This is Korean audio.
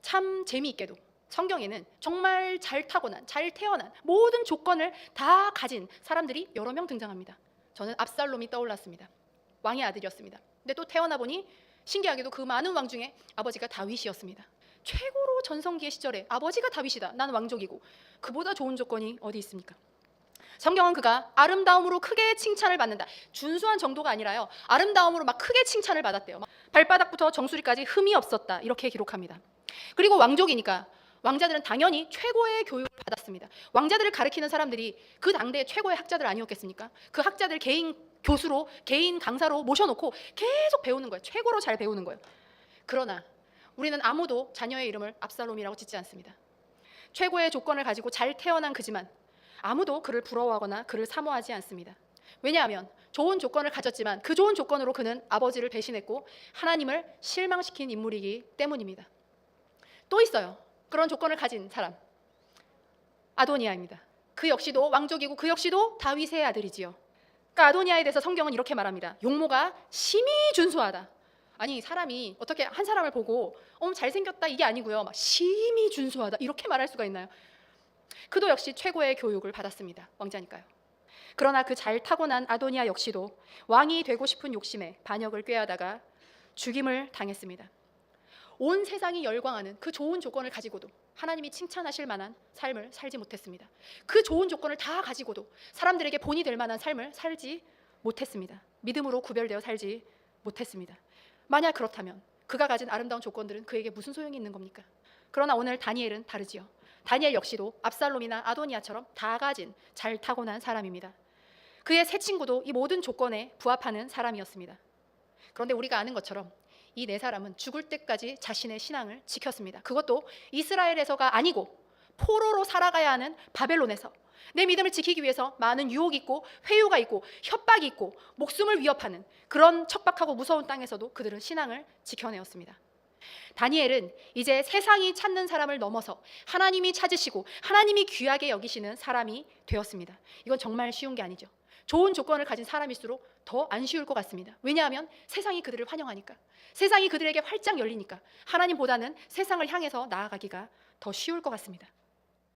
참 재미있게도 성경에는 정말 잘 타고난, 잘 태어난 모든 조건을 다 가진 사람들이 여러 명 등장합니다. 저는 압살롬이 떠올랐습니다. 왕의 아들이었습니다. 근데 또 태어나 보니 신기하게도 그 많은 왕 중에 아버지가 다윗이었습니다. 최고로 전성기의 시절에 아버지가 다윗이다, 나는 왕족이고, 그보다 좋은 조건이 어디 있습니까? 성경은 그가 아름다움으로 크게 칭찬을 받는다, 준수한 정도가 아니라요, 아름다움으로 막 크게 칭찬을 받았대요. 발바닥부터 정수리까지 흠이 없었다, 이렇게 기록합니다. 그리고 왕족이니까 왕자들은 당연히 최고의 교육을 받았습니다. 왕자들을 가르치는 사람들이 그 당대의 최고의 학자들 아니었겠습니까? 그 학자들 개인 교수로, 개인 강사로 모셔놓고 계속 배우는 거예요. 최고로 잘 배우는 거예요. 그러나 우리는 아무도 자녀의 이름을 압살롬이라고 짓지 않습니다. 최고의 조건을 가지고 잘 태어난 그지만 아무도 그를 부러워하거나 그를 사모하지 않습니다. 왜냐하면 좋은 조건을 가졌지만 그 좋은 조건으로 그는 아버지를 배신했고 하나님을 실망시킨 인물이기 때문입니다. 또 있어요. 그런 조건을 가진 사람, 아도니아입니다. 그 역시도 왕족이고 그 역시도 다윗의 아들이지요. 그러니까 아도니아에 대해서 성경은 이렇게 말합니다. 용모가 심히 준수하다. 아니, 사람이 어떻게 한 사람을 보고 잘생겼다 이게 아니고요, 막 심히 준수하다 이렇게 말할 수가 있나요? 그도 역시 최고의 교육을 받았습니다. 왕자니까요. 그러나 그 잘 타고난 아도니아 역시도 왕이 되고 싶은 욕심에 반역을 꾀하다가 죽임을 당했습니다. 온 세상이 열광하는 그 좋은 조건을 가지고도 하나님이 칭찬하실 만한 삶을 살지 못했습니다. 그 좋은 조건을 다 가지고도 사람들에게 본이 될 만한 삶을 살지 못했습니다. 믿음으로 구별되어 살지 못했습니다. 만약 그렇다면 그가 가진 아름다운 조건들은 그에게 무슨 소용이 있는 겁니까? 그러나 오늘 다니엘은 다르지요. 다니엘 역시도 압살롬이나 아도니아처럼 다 가진 잘 타고난 사람입니다. 그의 세 친구도 이 모든 조건에 부합하는 사람이었습니다. 그런데 우리가 아는 것처럼 이 네 사람은 죽을 때까지 자신의 신앙을 지켰습니다. 그것도 이스라엘에서가 아니고 포로로 살아가야 하는 바벨론에서 내 믿음을 지키기 위해서 많은 유혹이 있고 회유가 있고 협박이 있고 목숨을 위협하는 그런 척박하고 무서운 땅에서도 그들은 신앙을 지켜내었습니다. 다니엘은 이제 세상이 찾는 사람을 넘어서 하나님이 찾으시고 하나님이 귀하게 여기시는 사람이 되었습니다. 이건 정말 쉬운 게 아니죠. 좋은 조건을 가진 사람일수록 더 안 쉬울 것 같습니다. 왜냐하면 세상이 그들을 환영하니까, 세상이 그들에게 활짝 열리니까 하나님보다는 세상을 향해서 나아가기가 더 쉬울 것 같습니다.